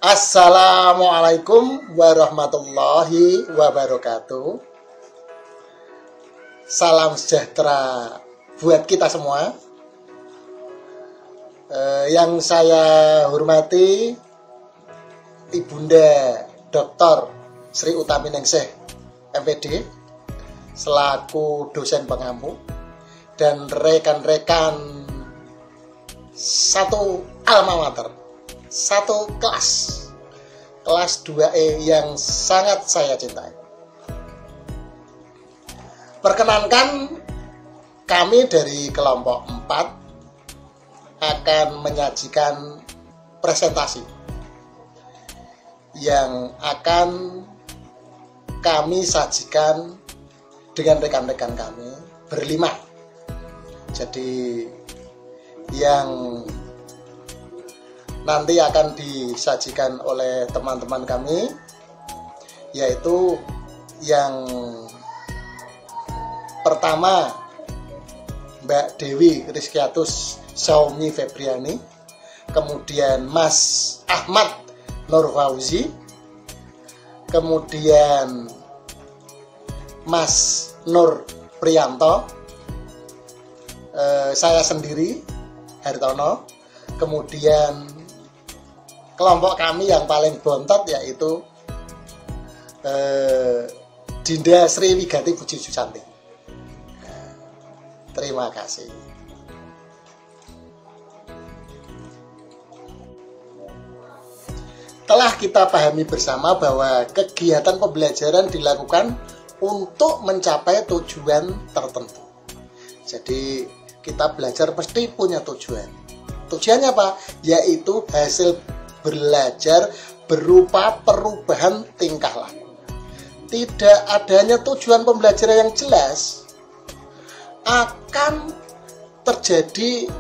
Assalamualaikum warahmatullahi wabarakatuh. Salam sejahtera buat kita semua. Yang saya hormati Ibunda Dr. Sri Utaminingsih MPD selaku dosen pengampu dan rekan-rekan satu alma mater, satu kelas 2E yang sangat saya cintai. Perkenankan, kami dari kelompok 4 akan menyajikan presentasi yang akan kami sajikan dengan rekan-rekan kami berlima. Jadi yang nanti akan disajikan oleh teman-teman kami yaitu yang pertama Mbak Dewi Rizkiatus Saumi Febriani, kemudian Mas Ahmad Nur Fauzi, kemudian Mas Nur Priyanto, saya sendiri Hartono, kemudian kelompok kami yang paling bontot yaitu Dinda Sri Wigati Puji Susanti. Terima kasih. Telah kita pahami bersama bahwa kegiatan pembelajaran dilakukan untuk mencapai tujuan tertentu. Jadi kita belajar pasti punya tujuan. Tujuannya apa? Yaitu hasil belajar berupa perubahan tingkah laku. Tidak adanya tujuan pembelajaran yang jelas akan terjadi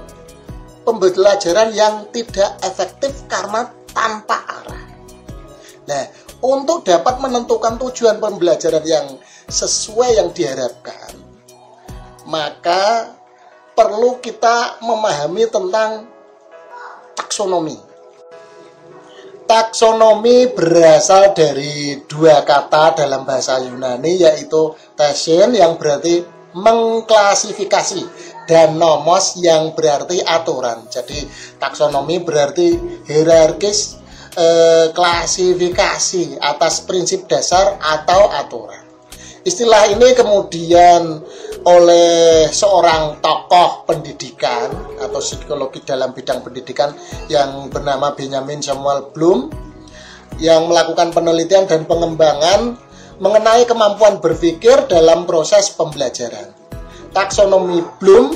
pembelajaran yang tidak efektif karena tanpa arah. Nah, untuk dapat menentukan tujuan pembelajaran yang sesuai yang diharapkan, maka perlu kita memahami tentang taksonomi. Taksonomi berasal dari dua kata dalam bahasa Yunani, yaitu tesin yang berarti mengklasifikasi dan nomos yang berarti aturan. Jadi taksonomi berarti hierarkis, klasifikasi atas prinsip dasar atau aturan. Istilah ini kemudian oleh seorang tokoh pendidikan atau psikologi dalam bidang pendidikan yang bernama Benjamin Samuel Bloom yang melakukan penelitian dan pengembangan mengenai kemampuan berpikir dalam proses pembelajaran. Taksonomi Bloom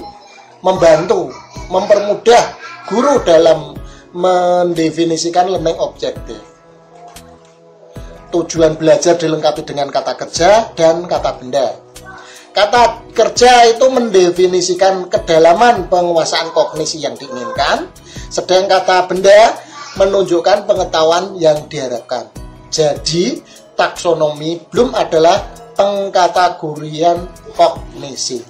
membantu, mempermudah guru dalam mendefinisikan learning objective. Tujuan belajar dilengkapi dengan kata kerja dan kata benda. Kata kerja itu mendefinisikan kedalaman penguasaan kognisi yang diinginkan, sedang kata benda menunjukkan pengetahuan yang diharapkan. Jadi, taksonomi Bloom adalah pengkategorian kognisi.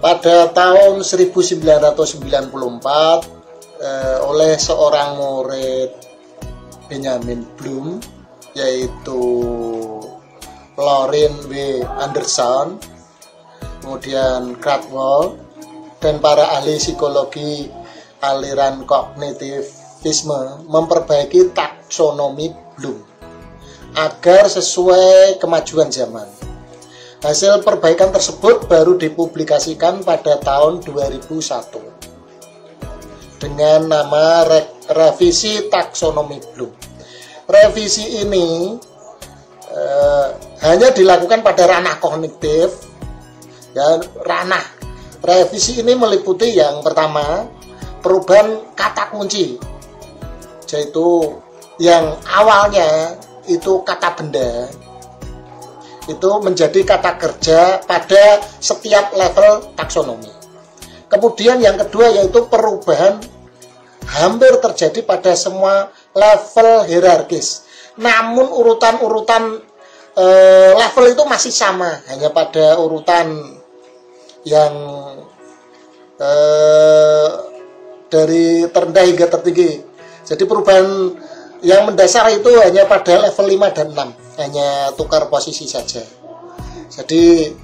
Pada tahun 1994, oleh seorang murid Benjamin Bloom, yaitu Lorin W. Anderson, kemudian Cradwell, dan para ahli psikologi aliran kognitivisme memperbaiki taksonomi Bloom agar sesuai kemajuan zaman. Hasil perbaikan tersebut baru dipublikasikan pada tahun 2001 dengan nama revisi taksonomi Bloom. Revisi ini hanya dilakukan pada ranah kognitif dan ranah. Revisi ini meliputi yang pertama, perubahan kata kunci, yaitu yang awalnya itu kata benda itu menjadi kata kerja pada setiap level taksonomi. Kemudian yang kedua yaitu perubahan hampir terjadi pada semua level hierarkis. Namun urutan-urutan level itu masih sama, hanya pada urutan yang dari terendah hingga tertinggi. Jadi perubahan yang mendasar itu hanya pada level 5 dan 6, hanya tukar posisi saja. Jadi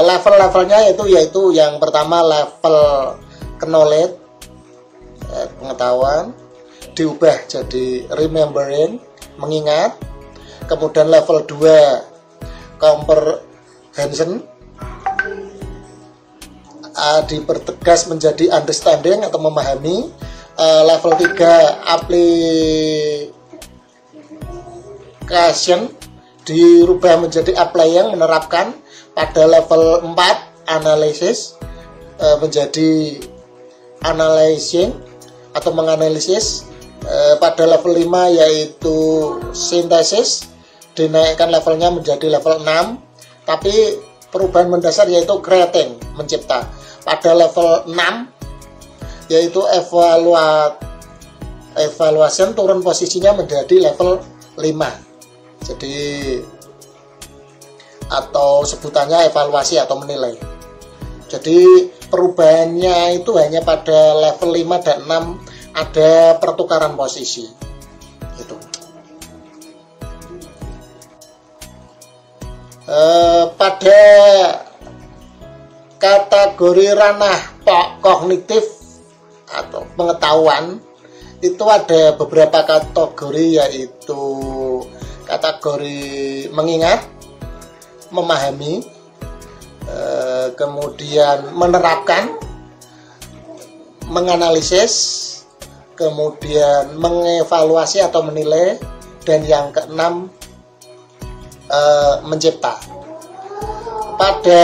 level-levelnya yaitu yang pertama level knowledge, pengetahuan, diubah jadi remembering, mengingat. Kemudian level 2 comprehension, dipertegas menjadi understanding atau memahami. Level 3 application, dirubah menjadi applying, menerapkan. Pada level 4 analysis, menjadi analyzing atau menganalisis. Pada level 5 yaitu synthesis, dinaikkan levelnya menjadi level 6, tapi perubahan mendasar yaitu creating, mencipta. Pada level 6 yaitu evaluation, turun posisinya menjadi level 5. Jadi atau sebutannya evaluasi atau menilai. Jadi perubahannya itu hanya pada level 5 dan 6, ada pertukaran posisi. Gitu. Pada kategori ranah kognitif atau pengetahuan itu ada beberapa kategori, yaitu kategori mengingat, memahami, kemudian menerapkan, menganalisis, kemudian mengevaluasi atau menilai, dan yang keenam mencipta. Pada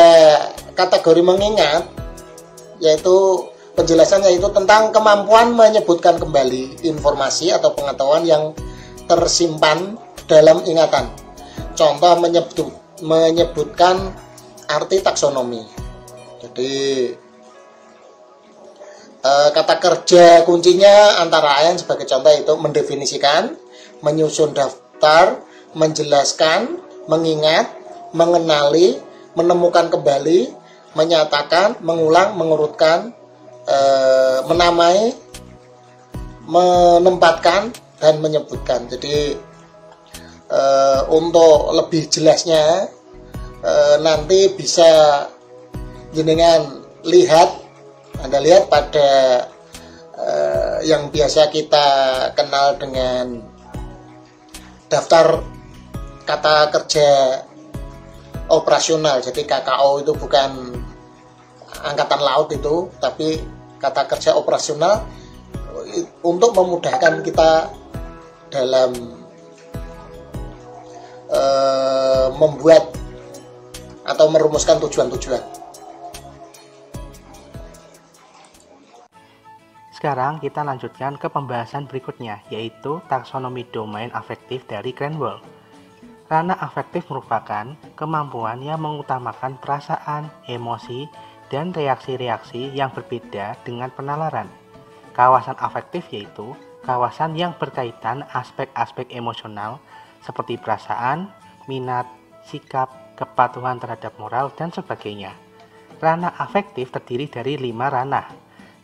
kategori mengingat, yaitu penjelasannya itu tentang kemampuan menyebutkan kembali informasi atau pengetahuan yang tersimpan dalam ingatan. Contoh menyebutkan arti taksonomi. Jadi kata kerja kuncinya antara lain sebagai contoh itu mendefinisikan, menyusun daftar, menjelaskan, mengingat, mengenali, menemukan kembali, menyatakan, mengulang, mengurutkan, menamai, menempatkan, dan menyebutkan. Jadi untuk lebih jelasnya nanti bisa jenengan Anda lihat pada yang biasa kita kenal dengan daftar kata kerja operasional. Jadi KKO itu bukan angkatan laut itu, tapi kata kerja operasional untuk memudahkan kita dalam membuat atau merumuskan tujuan-tujuan. Sekarang kita lanjutkan ke pembahasan berikutnya, yaitu taksonomi domain afektif dari Cranwell. Ranah afektif merupakan kemampuan yang mengutamakan perasaan, emosi, dan reaksi-reaksi yang berbeda dengan penalaran. Kawasan afektif yaitu kawasan yang berkaitan aspek-aspek emosional seperti perasaan, minat, sikap, kepatuhan terhadap moral, dan sebagainya. Ranah afektif terdiri dari 5 ranah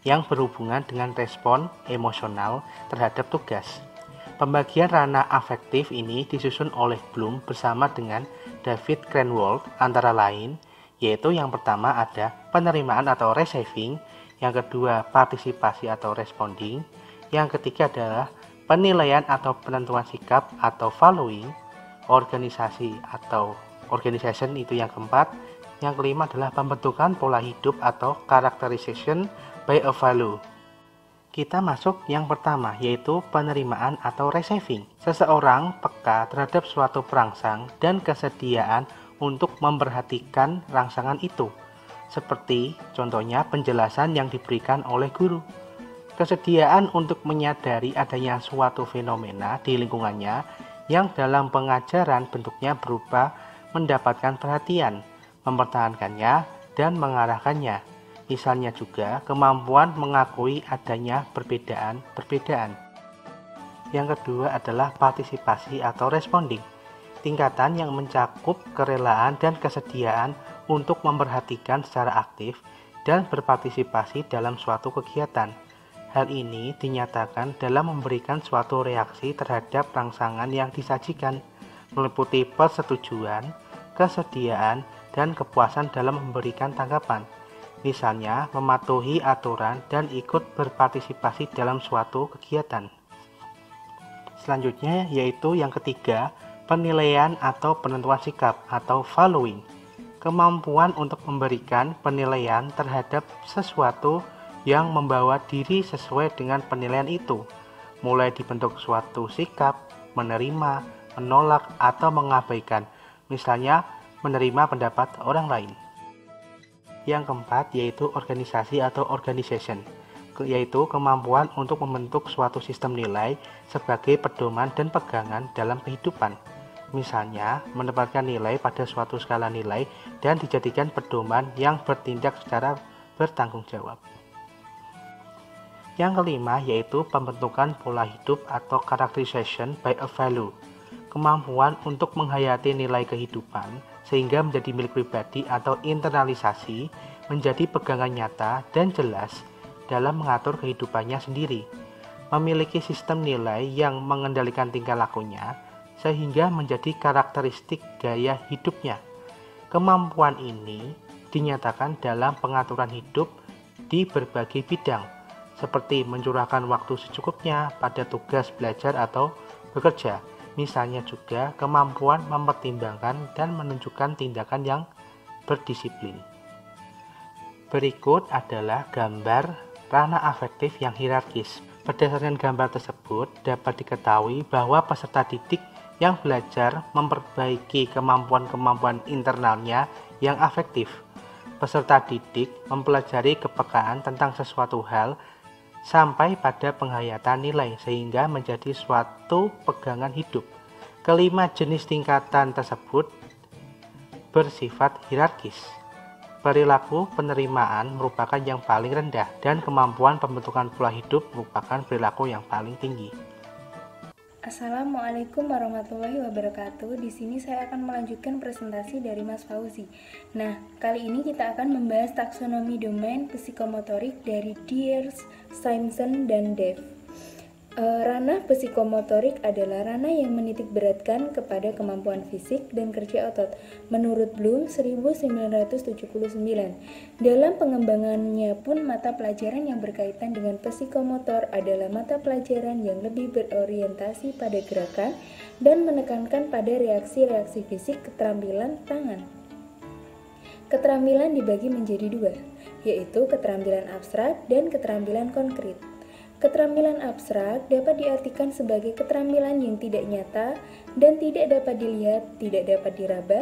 yang berhubungan dengan respon emosional terhadap tugas. Pembagian ranah afektif ini disusun oleh Bloom bersama dengan David Cranwell antara lain, yaitu yang pertama ada penerimaan atau receiving, yang kedua partisipasi atau responding, yang ketiga adalah penilaian atau penentuan sikap atau following, organisasi atau organization itu yang keempat, yang kelima adalah pembentukan pola hidup atau characterization by a value. Kita masuk yang pertama, yaitu penerimaan atau receiving. Seseorang peka terhadap suatu perangsang dan kesediaan untuk memperhatikan rangsangan itu, seperti contohnya penjelasan yang diberikan oleh guru. Kesediaan untuk menyadari adanya suatu fenomena di lingkungannya yang dalam pengajaran bentuknya berupa mendapatkan perhatian, mempertahankannya, dan mengarahkannya. Misalnya juga kemampuan mengakui adanya perbedaan. Yang kedua adalah partisipasi atau responding, tingkatan yang mencakup kerelaan dan kesediaan untuk memperhatikan secara aktif dan berpartisipasi dalam suatu kegiatan. Hal ini dinyatakan dalam memberikan suatu reaksi terhadap rangsangan yang disajikan, meliputi persetujuan, kesediaan, dan kepuasan dalam memberikan tanggapan. Misalnya, mematuhi aturan dan ikut berpartisipasi dalam suatu kegiatan. Selanjutnya yaitu yang ketiga, penilaian atau penentuan sikap atau valuing. Kemampuan untuk memberikan penilaian terhadap sesuatu yang membawa diri sesuai dengan penilaian itu, mulai dibentuk suatu sikap, menerima, menolak, atau mengabaikan, misalnya menerima pendapat orang lain. Yang keempat yaitu organisasi atau organization, yaitu kemampuan untuk membentuk suatu sistem nilai sebagai pedoman dan pegangan dalam kehidupan. Misalnya, menempatkan nilai pada suatu skala nilai dan dijadikan pedoman yang bertindak secara bertanggung jawab. Yang kelima yaitu pembentukan pola hidup atau characterization by a value. Kemampuan untuk menghayati nilai kehidupan sehingga menjadi milik pribadi atau internalisasi, menjadi pegangan nyata dan jelas dalam mengatur kehidupannya sendiri. Memiliki sistem nilai yang mengendalikan tingkah lakunya sehingga menjadi karakteristik gaya hidupnya. Kemampuan ini dinyatakan dalam pengaturan hidup di berbagai bidang, seperti mencurahkan waktu secukupnya pada tugas belajar atau bekerja. Misalnya juga kemampuan mempertimbangkan dan menunjukkan tindakan yang berdisiplin. Berikut adalah gambar ranah afektif yang hierarkis. Berdasarkan gambar tersebut dapat diketahui bahwa peserta didik yang belajar memperbaiki kemampuan-kemampuan internalnya yang afektif. Peserta didik mempelajari kepekaan tentang sesuatu hal sampai pada penghayatan nilai sehingga menjadi suatu pegangan hidup. Kelima jenis tingkatan tersebut bersifat hierarkis. Perilaku penerimaan merupakan yang paling rendah dan kemampuan pembentukan pola hidup merupakan perilaku yang paling tinggi. Assalamualaikum warahmatullahi wabarakatuh. Di sini saya akan melanjutkan presentasi dari Mas Fauzi. Nah, kali ini kita akan membahas taksonomi domain psikomotorik dari Diers, Simpson, dan Dev. Ranah psikomotorik adalah ranah yang menitik beratkan kepada kemampuan fisik dan kerja otot. Menurut Bloom 1979, dalam pengembangannya pun mata pelajaran yang berkaitan dengan psikomotor adalah mata pelajaran yang lebih berorientasi pada gerakan dan menekankan pada reaksi-reaksi fisik keterampilan tangan. Keterampilan dibagi menjadi dua, yaitu keterampilan abstrak dan keterampilan konkret. Keterampilan abstrak dapat diartikan sebagai keterampilan yang tidak nyata dan tidak dapat dilihat, tidak dapat diraba,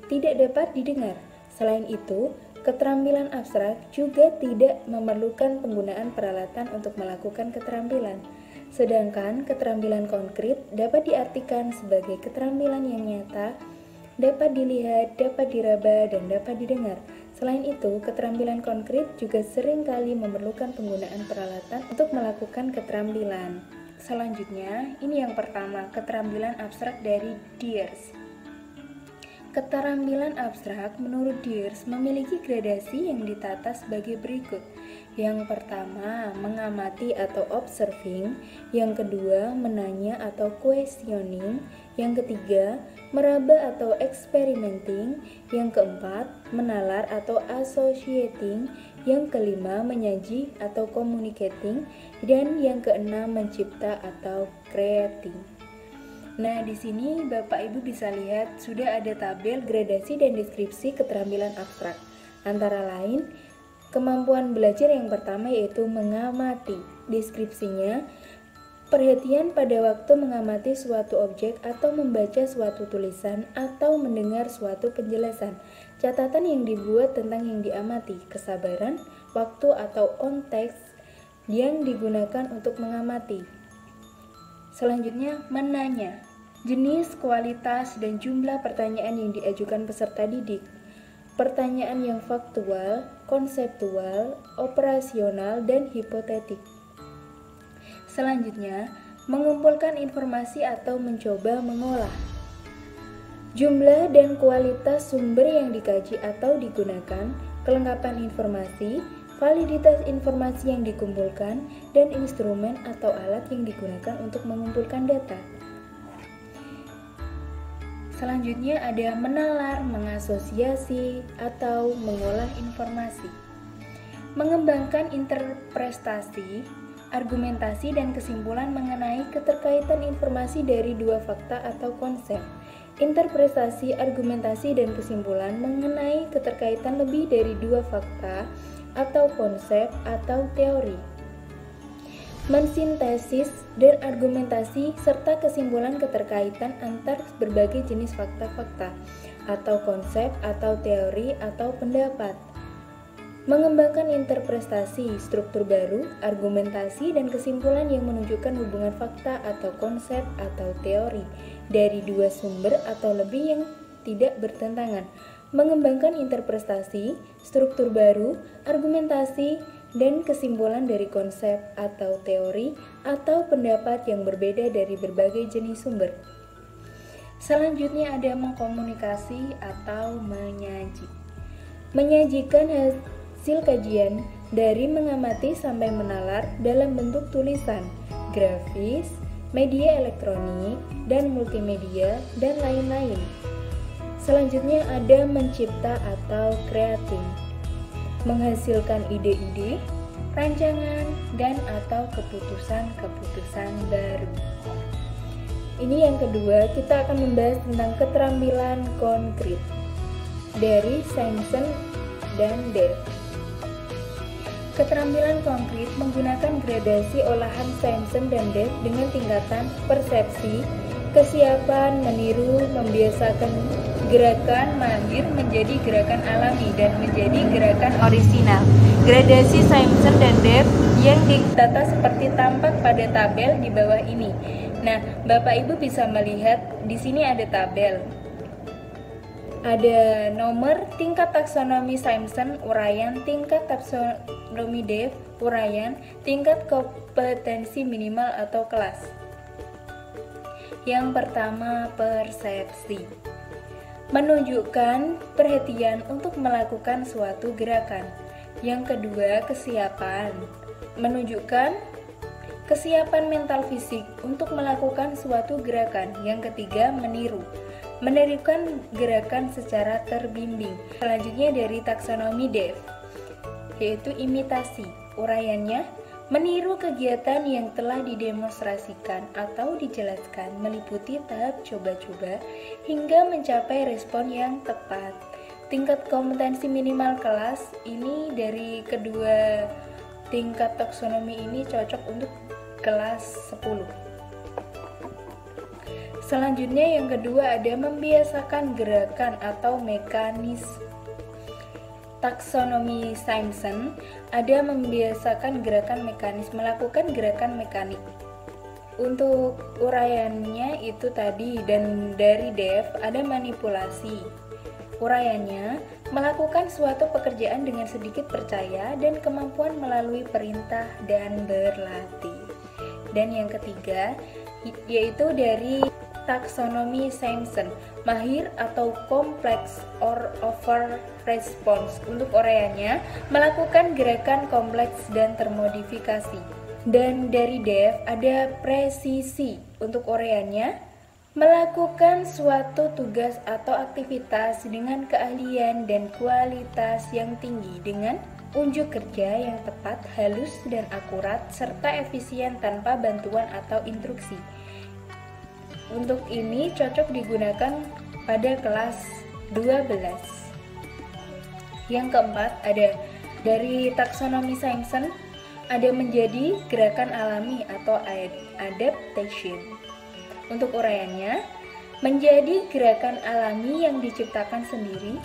tidak dapat didengar. Selain itu, keterampilan abstrak juga tidak memerlukan penggunaan peralatan untuk melakukan keterampilan. Sedangkan keterampilan konkret dapat diartikan sebagai keterampilan yang nyata, dapat dilihat, dapat diraba, dan dapat didengar. Selain itu, keterampilan konkret juga seringkali memerlukan penggunaan peralatan untuk melakukan keterampilan. Selanjutnya, ini yang pertama, keterampilan abstrak dari Diers. Keterampilan abstrak menurut Diers memiliki gradasi yang ditata sebagai berikut. Yang pertama, mengamati atau observing. Yang kedua, menanya atau questioning. Yang ketiga, meraba atau experimenting. Yang keempat, menalar atau associating. Yang kelima, menyaji atau communicating. Dan yang keenam, mencipta atau creating. Nah, di sini Bapak Ibu bisa lihat sudah ada tabel gradasi dan deskripsi keterampilan abstrak. Antara lain, kemampuan belajar yang pertama yaitu mengamati. Deskripsinya, perhatian pada waktu mengamati suatu objek atau membaca suatu tulisan atau mendengar suatu penjelasan. Catatan yang dibuat tentang yang diamati, kesabaran, waktu atau konteks yang digunakan untuk mengamati. Selanjutnya, menanya. Jenis, kualitas, dan jumlah pertanyaan yang diajukan peserta didik. Pertanyaan yang faktual, konseptual, operasional, dan hipotetik. Selanjutnya, mengumpulkan informasi atau mencoba mengolah. Jumlah dan kualitas sumber yang dikaji atau digunakan, kelengkapan informasi, validitas informasi yang dikumpulkan, dan instrumen atau alat yang digunakan untuk mengumpulkan data. Selanjutnya ada menalar, mengasosiasi, atau mengolah informasi. Mengembangkan interpretasi, argumentasi, dan kesimpulan mengenai keterkaitan informasi dari dua fakta atau konsep. Interpretasi, argumentasi, dan kesimpulan mengenai keterkaitan lebih dari dua fakta atau konsep atau teori. Mensintesis dan argumentasi serta kesimpulan keterkaitan antar berbagai jenis fakta-fakta atau konsep atau teori atau pendapat. Mengembangkan interpretasi, struktur baru, argumentasi, dan kesimpulan yang menunjukkan hubungan fakta atau konsep atau teori dari dua sumber atau lebih yang tidak bertentangan. Mengembangkan interpretasi, struktur baru, argumentasi, dan kesimpulan dari konsep atau teori atau pendapat yang berbeda dari berbagai jenis sumber. Selanjutnya ada mengkomunikasi atau menyaji. Menyajikan hasil kajian dari mengamati sampai menalar dalam bentuk tulisan, grafis, media elektronik, dan multimedia, dan lain-lain. Selanjutnya ada mencipta atau creating. Menghasilkan ide-ide, rancangan, dan atau keputusan-keputusan baru. Ini yang kedua, kita akan membahas tentang keterampilan konkret dari Simpson dan Dev. Keterampilan konkret menggunakan gradasi olahan Simpson dan Dev dengan tingkatan persepsi, kesiapan, meniru, membiasakan gerakan mahir menjadi gerakan alami dan menjadi gerakan orisinal. Gradasi Simpson dan Dev yang ditata seperti tampak pada tabel di bawah ini. Nah, Bapak Ibu bisa melihat di sini ada tabel. Ada nomor, tingkat taksonomi Simpson, uraian, tingkat taksonomi Dev, uraian, tingkat kompetensi minimal atau kelas. Yang pertama, persepsi. Menunjukkan perhatian untuk melakukan suatu gerakan. Yang kedua, kesiapan. Menunjukkan kesiapan mental fisik untuk melakukan suatu gerakan. Yang ketiga, meniru. Menirukan gerakan secara terbimbing. Selanjutnya dari taksonomi Dev, yaitu imitasi. Uraiannya, meniru kegiatan yang telah didemonstrasikan atau dijelaskan meliputi tahap coba-coba hingga mencapai respon yang tepat. Tingkat kompetensi minimal kelas ini dari kedua tingkat taksonomi ini cocok untuk kelas 10. Selanjutnya yang kedua ada membiasakan gerakan atau mekanisme. Taksonomi Simpson ada membiasakan gerakan mekanis, melakukan gerakan mekanik. Untuk uraiannya itu tadi, dan dari Dev ada manipulasi. Uraiannya melakukan suatu pekerjaan dengan sedikit percaya dan kemampuan melalui perintah dan berlatih. Dan yang ketiga yaitu dari taksonomi Simpson, mahir atau kompleks or over response. Untuk uraiannya melakukan gerakan kompleks dan termodifikasi. Dan dari Dev ada presisi. Untuk uraiannya melakukan suatu tugas atau aktivitas dengan keahlian dan kualitas yang tinggi dengan unjuk kerja yang tepat, halus dan akurat serta efisien tanpa bantuan atau instruksi. Untuk ini cocok digunakan pada kelas 12. Yang keempat ada dari taksonomi Simpson, ada menjadi gerakan alami atau adaptation. Untuk uraiannya, menjadi gerakan alami yang diciptakan sendiri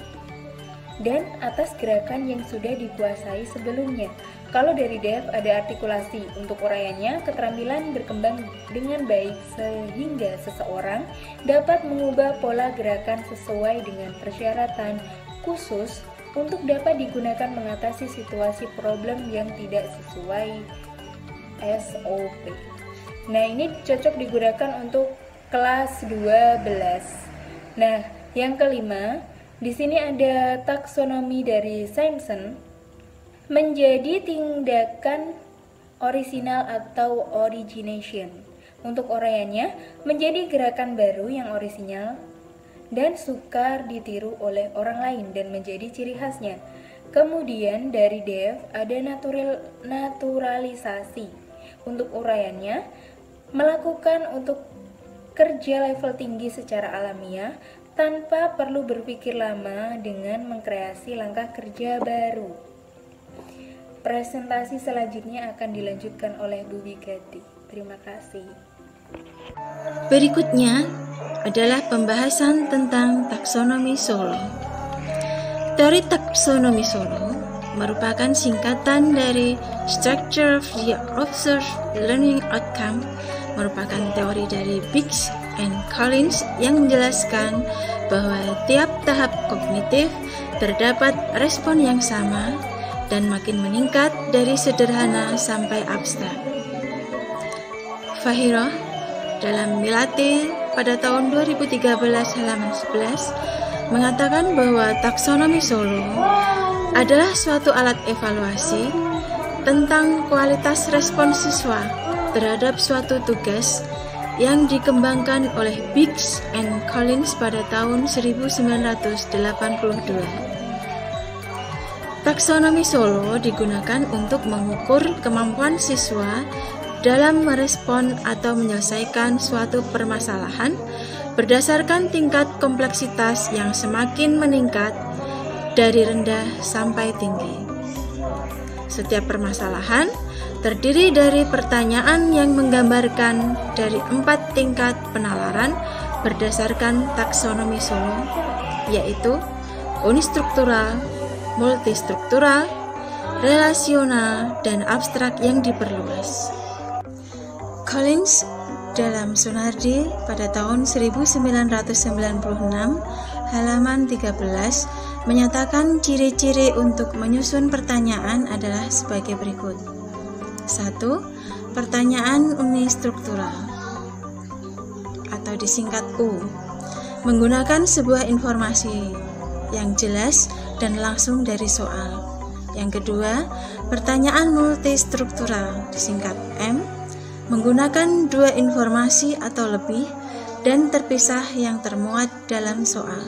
dan atas gerakan yang sudah dikuasai sebelumnya. Kalau dari Dev ada artikulasi. Untuk uraiannya, keterampilan berkembang dengan baik sehingga seseorang dapat mengubah pola gerakan sesuai dengan persyaratan khusus untuk dapat digunakan mengatasi situasi problem yang tidak sesuai SOP. Nah, ini cocok digunakan untuk kelas 12. Nah, yang kelima, di sini ada taksonomi dari Simpson. menjadi tindakan orisinal atau origination. Untuk uraiannya, menjadi gerakan baru yang orisinal dan sukar ditiru oleh orang lain dan menjadi ciri khasnya. Kemudian dari Dev ada naturalisasi. Untuk uraiannya, melakukan untuk kerja level tinggi secara alamiah tanpa perlu berpikir lama dengan mengkreasi langkah kerja baru. Presentasi selanjutnya akan dilanjutkan oleh Bu Wigati. Terima kasih. Berikutnya adalah pembahasan tentang taksonomi Solo. Teori taksonomi Solo merupakan singkatan dari Structure of the Observed Learning Outcome, merupakan teori dari Biggs and Collins yang menjelaskan bahwa tiap tahap kognitif terdapat respon yang sama dan makin meningkat dari sederhana sampai abstrak. Fahiroh dalam Milati pada tahun 2013 halaman 11 mengatakan bahwa taksonomi Solo adalah suatu alat evaluasi tentang kualitas respon siswa terhadap suatu tugas yang dikembangkan oleh Biggs and Collins pada tahun 1982. Taksonomi Solo digunakan untuk mengukur kemampuan siswa dalam merespon atau menyelesaikan suatu permasalahan berdasarkan tingkat kompleksitas yang semakin meningkat dari rendah sampai tinggi. Setiap permasalahan terdiri dari pertanyaan yang menggambarkan dari 4 tingkat penalaran berdasarkan taksonomi Solo, yaitu unistruktural, multistruktural, relasional, dan abstrak yang diperluas. Collins dalam Sunardi pada tahun 1996 halaman 13 menyatakan ciri-ciri untuk menyusun pertanyaan adalah sebagai berikut. 1. Pertanyaan unistruktural atau disingkat U, menggunakan sebuah informasi yang jelas dan langsung dari soal. Yang kedua, pertanyaan multistruktural disingkat M, menggunakan 2 informasi atau lebih dan terpisah yang termuat dalam soal.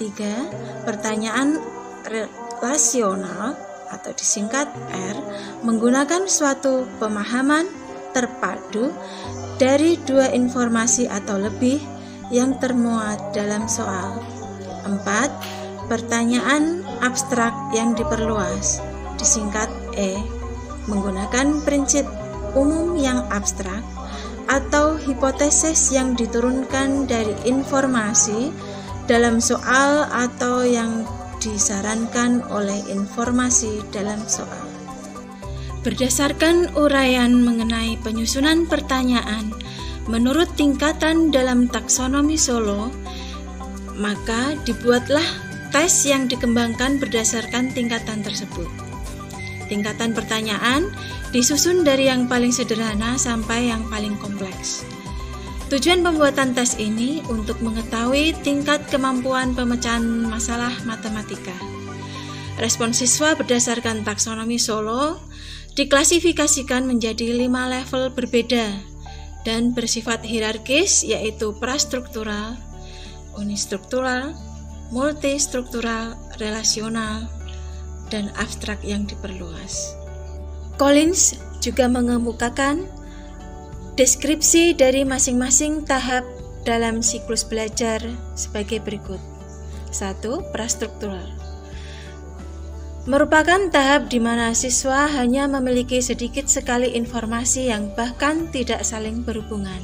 3. Pertanyaan relasional atau disingkat R, menggunakan suatu pemahaman terpadu dari 2 informasi atau lebih yang termuat dalam soal. 4. Pertanyaan abstrak yang diperluas disingkat E, menggunakan prinsip umum yang abstrak atau hipotesis yang diturunkan dari informasi dalam soal atau yang disarankan oleh informasi dalam soal. Berdasarkan uraian mengenai penyusunan pertanyaan menurut tingkatan dalam taksonomi Solo, maka dibuatlah tes yang dikembangkan berdasarkan tingkatan tersebut. Tingkatan pertanyaan disusun dari yang paling sederhana sampai yang paling kompleks. Tujuan pembuatan tes ini untuk mengetahui tingkat kemampuan pemecahan masalah matematika. Respon siswa berdasarkan taksonomi Solo diklasifikasikan menjadi 5 level berbeda dan bersifat hierarkis, yaitu prastruktural, unistruktural, multistruktural, relasional, dan abstrak yang diperluas. Collins juga mengemukakan deskripsi dari masing-masing tahap dalam siklus belajar sebagai berikut. 1. Prastruktural merupakan tahap di mana siswa hanya memiliki sedikit sekali informasi yang bahkan tidak saling berhubungan,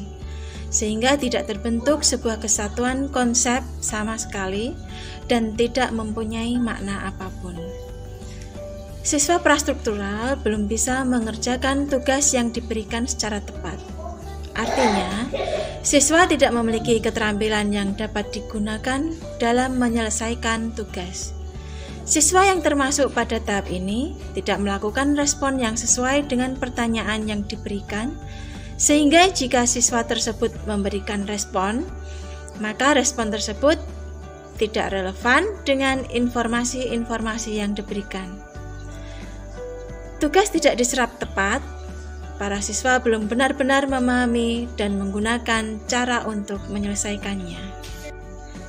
sehingga tidak terbentuk sebuah kesatuan konsep sama sekali dan tidak mempunyai makna apapun. Siswa prastruktural belum bisa mengerjakan tugas yang diberikan secara tepat. Artinya, siswa tidak memiliki keterampilan yang dapat digunakan dalam menyelesaikan tugas. Siswa yang termasuk pada tahap ini tidak melakukan respon yang sesuai dengan pertanyaan yang diberikan, sehingga jika siswa tersebut memberikan respon, maka respon tersebut tidak relevan dengan informasi-informasi yang diberikan. tugas tidak diserap tepat, para siswa belum benar-benar memahami dan menggunakan cara untuk menyelesaikannya.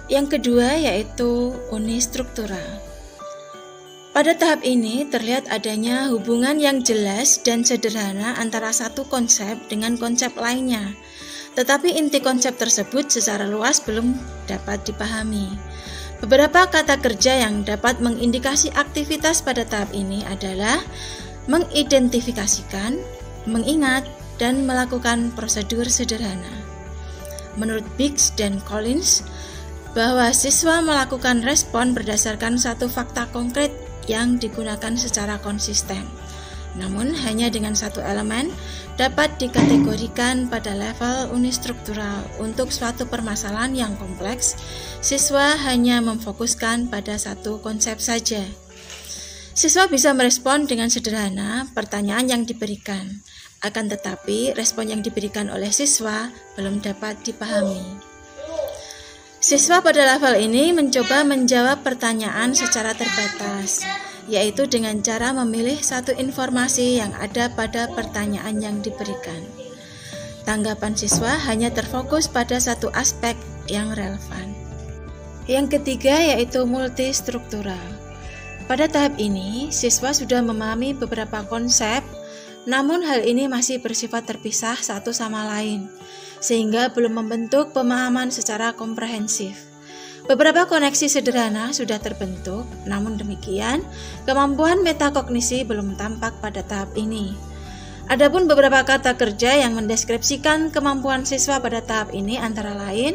Yang kedua yaitu unistruktural. Pada tahap ini terlihat adanya hubungan yang jelas dan sederhana antara satu konsep dengan konsep lainnya, tetapi inti konsep tersebut secara luas belum dapat dipahami. Beberapa kata kerja yang dapat mengindikasi aktivitas pada tahap ini adalah mengidentifikasikan, mengingat, dan melakukan prosedur sederhana. Menurut Biggs dan Collins, bahwa siswa melakukan respon berdasarkan satu fakta konkret yang digunakan secara konsisten. Namun hanya dengan satu elemen dapat dikategorikan pada level unistruktural. Untuk suatu permasalahan yang kompleks, siswa hanya memfokuskan pada satu konsep saja. Siswa bisa merespon dengan sederhana pertanyaan yang diberikan, akan tetapi respon yang diberikan oleh siswa belum dapat dipahami. Siswa pada level ini mencoba menjawab pertanyaan secara terbatas, yaitu dengan cara memilih satu informasi yang ada pada pertanyaan yang diberikan. Tanggapan siswa hanya terfokus pada satu aspek yang relevan. Yang ketiga yaitu multistruktural. Pada tahap ini, siswa sudah memahami beberapa konsep, namun hal ini masih bersifat terpisah satu sama lain, sehingga belum membentuk pemahaman secara komprehensif. Beberapa koneksi sederhana sudah terbentuk, namun demikian, kemampuan metakognisi belum tampak pada tahap ini. Adapun beberapa kata kerja yang mendeskripsikan kemampuan siswa pada tahap ini antara lain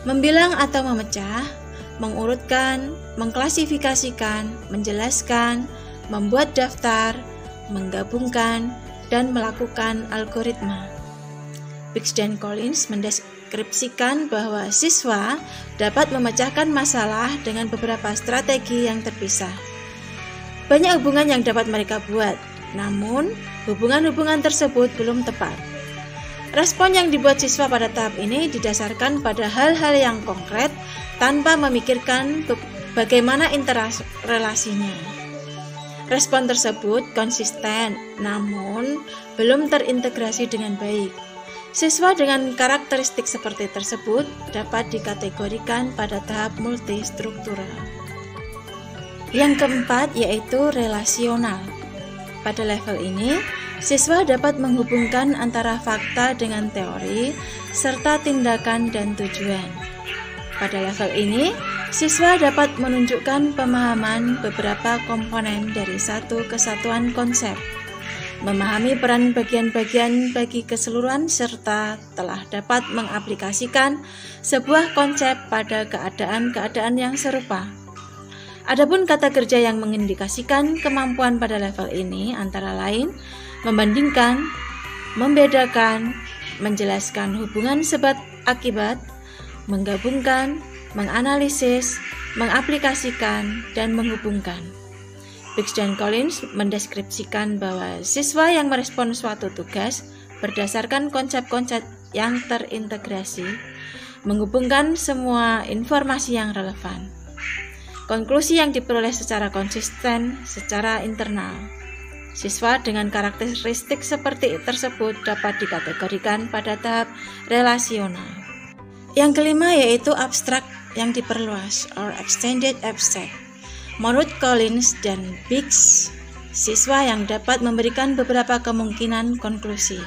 membilang atau memecah, mengurutkan, mengklasifikasikan, menjelaskan, membuat daftar, menggabungkan, dan melakukan algoritma. Biggs dan Collins mendeskripsikan bahwa siswa dapat memecahkan masalah dengan beberapa strategi yang terpisah. Banyak hubungan yang dapat mereka buat, namun hubungan-hubungan tersebut belum tepat. Respon yang dibuat siswa pada tahap ini didasarkan pada hal-hal yang konkret tanpa memikirkan bagaimana interrelasinya. Respon tersebut konsisten, namun belum terintegrasi dengan baik. Siswa dengan karakteristik seperti tersebut dapat dikategorikan pada tahap multistruktural. Yang keempat yaitu relasional. Pada level ini, siswa dapat menghubungkan antara fakta dengan teori, serta tindakan dan tujuan. Pada level ini, siswa dapat menunjukkan pemahaman beberapa komponen dari satu kesatuan konsep, memahami peran bagian-bagian bagi keseluruhan, serta telah dapat mengaplikasikan sebuah konsep pada keadaan-keadaan yang serupa. Adapun kata kerja yang mengindikasikan kemampuan pada level ini antara lain membandingkan, membedakan, menjelaskan hubungan sebab akibat, menggabungkan, menganalisis, mengaplikasikan, dan menghubungkan. Biggs dan Collins mendeskripsikan bahwa siswa yang merespon suatu tugas berdasarkan konsep-konsep yang terintegrasi, menghubungkan semua informasi yang relevan. Konklusi yang diperoleh secara konsisten secara internal. Siswa dengan karakteristik seperti tersebut dapat dikategorikan pada tahap relasional. Yang kelima yaitu abstrak yang diperluas or extended abstract. Menurut Collins dan Biggs, siswa yang dapat memberikan beberapa kemungkinan konklusi.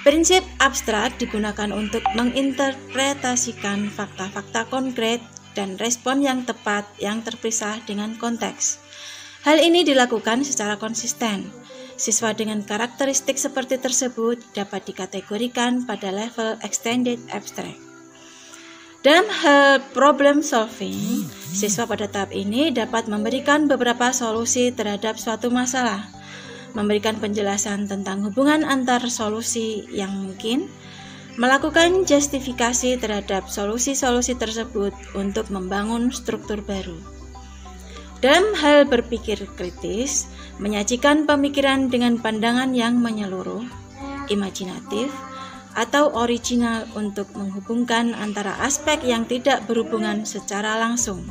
Prinsip abstrak digunakan untuk menginterpretasikan fakta-fakta konkret dan respon yang tepat yang terpisah dengan konteks. Hal ini dilakukan secara konsisten. Siswa dengan karakteristik seperti tersebut dapat dikategorikan pada level extended abstract. Dalam hal problem solving, siswa pada tahap ini dapat memberikan beberapa solusi terhadap suatu masalah, memberikan penjelasan tentang hubungan antar solusi yang mungkin, melakukan justifikasi terhadap solusi-solusi tersebut untuk membangun struktur baru. Dalam hal berpikir kritis, menyajikan pemikiran dengan pandangan yang menyeluruh, imajinatif, atau original untuk menghubungkan antara aspek yang tidak berhubungan secara langsung.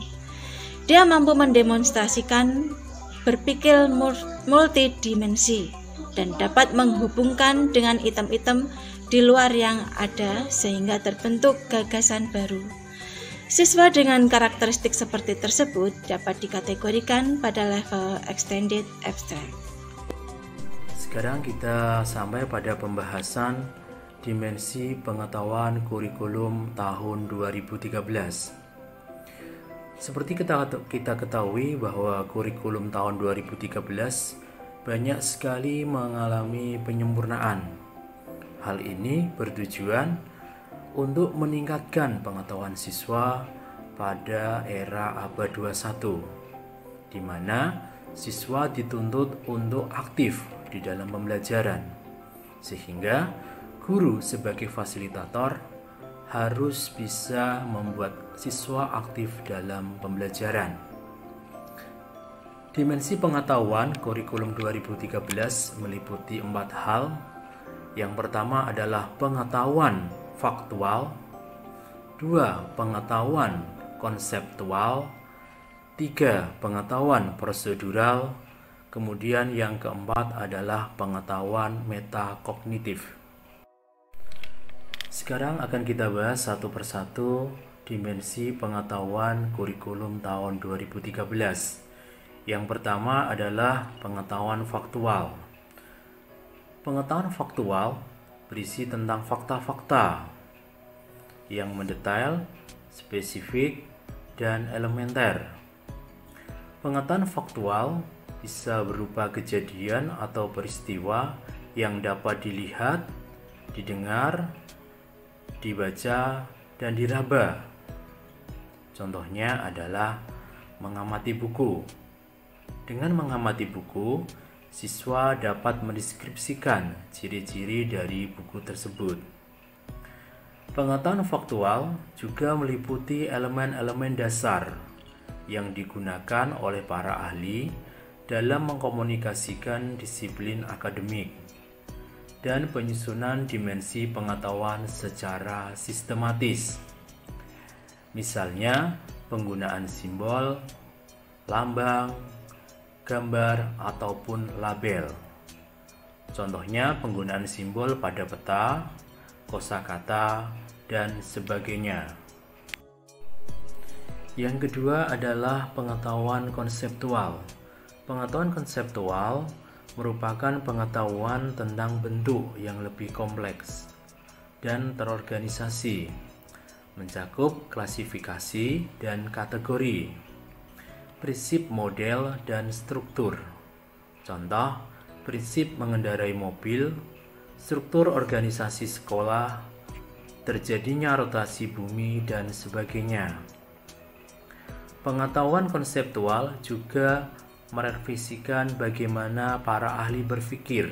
Dia mampu mendemonstrasikan berpikir multidimensi dan dapat menghubungkan dengan item-item di luar yang ada sehingga terbentuk gagasan baru. Siswa dengan karakteristik seperti tersebut dapat dikategorikan pada level extended abstract. Sekarang kita sampai pada pembahasan dimensi pengetahuan kurikulum tahun 2013. Seperti kita ketahui bahwa kurikulum tahun 2013 banyak sekali mengalami penyempurnaan. Hal ini bertujuan untuk meningkatkan pengetahuan siswa pada era abad 21, di mana siswa dituntut untuk aktif di dalam pembelajaran, sehingga guru sebagai fasilitator harus bisa membuat siswa aktif dalam pembelajaran. Dimensi pengetahuan kurikulum 2013 meliputi 4 hal. Yang pertama adalah pengetahuan faktual, 2. Pengetahuan konseptual, 3. Pengetahuan prosedural, kemudian yang keempat adalah pengetahuan metakognitif. Sekarang akan kita bahas satu persatu dimensi pengetahuan kurikulum tahun 2013. Yang pertama adalah pengetahuan faktual. Pengetahuan faktual berisi tentang fakta-fakta yang mendetail, spesifik, dan elementer. Pengetahuan faktual bisa berupa kejadian atau peristiwa yang dapat dilihat, didengar, dibaca, dan diraba. Contohnya adalah mengamati buku. Dengan mengamati buku, siswa dapat mendeskripsikan ciri-ciri dari buku tersebut. Pengetahuan faktual juga meliputi elemen-elemen dasar yang digunakan oleh para ahli dalam mengkomunikasikan disiplin akademik dan penyusunan dimensi pengetahuan secara sistematis. Misalnya, penggunaan simbol, lambang, gambar, ataupun label. Contohnya, penggunaan simbol pada peta, kosakata, dan sebagainya. Yang kedua adalah pengetahuan konseptual. Pengetahuan konseptual merupakan pengetahuan tentang bentuk yang lebih kompleks dan terorganisasi, mencakup klasifikasi dan kategori, prinsip model dan struktur. Contoh, prinsip mengendarai mobil, struktur organisasi sekolah, terjadinya rotasi bumi, dan sebagainya. Pengetahuan konseptual juga merefleksikan bagaimana para ahli berpikir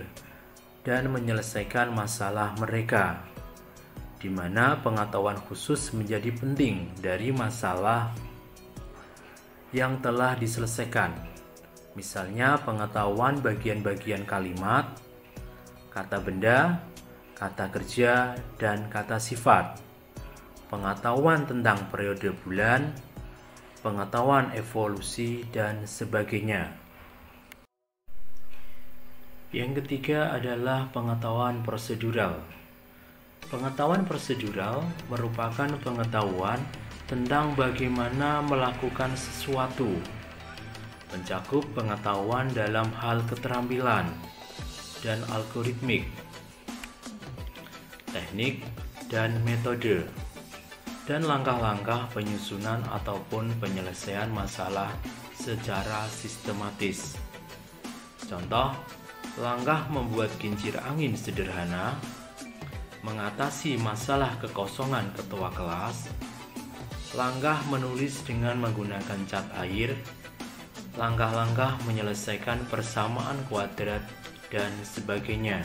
dan menyelesaikan masalah mereka, di mana pengetahuan khusus menjadi penting dari masalah yang telah diselesaikan. Misalnya pengetahuan bagian-bagian kalimat, kata benda, kata kerja, dan kata sifat, pengetahuan tentang periode bulan, pengetahuan evolusi, dan sebagainya. Yang ketiga adalah pengetahuan prosedural. Pengetahuan prosedural merupakan pengetahuan tentang bagaimana melakukan sesuatu, mencakup pengetahuan dalam hal keterampilan dan algoritmik, teknik, dan metode, dan langkah-langkah penyusunan ataupun penyelesaian masalah secara sistematis. Contoh, langkah membuat kincir angin sederhana, mengatasi masalah kekosongan ketua kelas, langkah menulis dengan menggunakan cat air, langkah-langkah menyelesaikan persamaan kuadrat, dan sebagainya.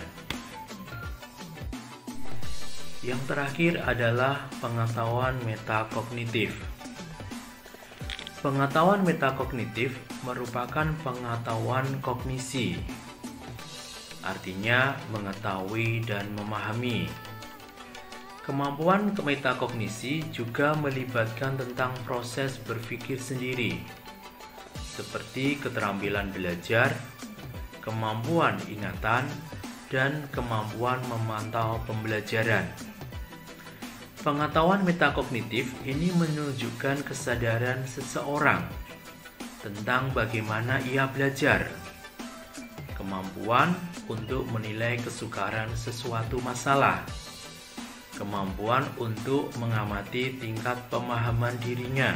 Yang terakhir adalah pengetahuan metakognitif. Pengetahuan metakognitif merupakan pengetahuan kognisi, artinya mengetahui dan memahami. Kemampuan metakognisi juga melibatkan tentang proses berpikir sendiri, seperti keterampilan belajar, kemampuan ingatan, dan kemampuan memantau pembelajaran. Pengetahuan metakognitif ini menunjukkan kesadaran seseorang tentang bagaimana ia belajar, kemampuan untuk menilai kesukaran sesuatu masalah, kemampuan untuk mengamati tingkat pemahaman dirinya,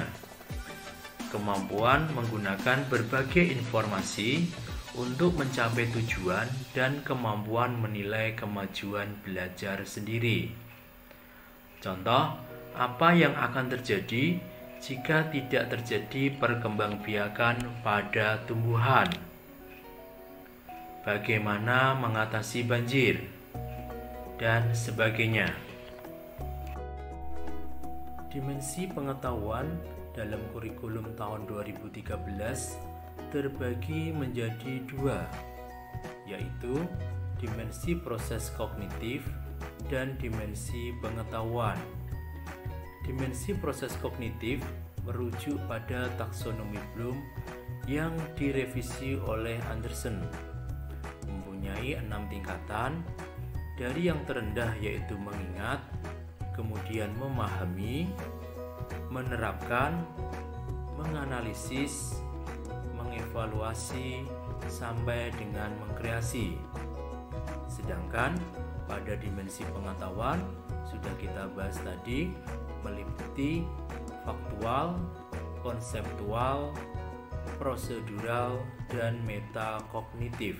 kemampuan menggunakan berbagai informasi untuk mencapai tujuan, dan kemampuan menilai kemajuan belajar sendiri. Contoh, apa yang akan terjadi jika tidak terjadi perkembangbiakan pada tumbuhan? Bagaimana mengatasi banjir? Dan sebagainya. Dimensi pengetahuan dalam kurikulum tahun 2013 terbagi menjadi dua, yaitu dimensi proses kognitif dan dimensi pengetahuan. Dimensi proses kognitif merujuk pada taksonomi Bloom yang direvisi oleh Anderson, mempunyai 6 tingkatan, dari yang terendah yaitu mengingat, kemudian memahami, menerapkan, menganalisis, mengevaluasi, sampai dengan mengkreasi. Sedangkan pada dimensi pengetahuan sudah kita bahas tadi, meliputi faktual, konseptual, prosedural, dan metakognitif.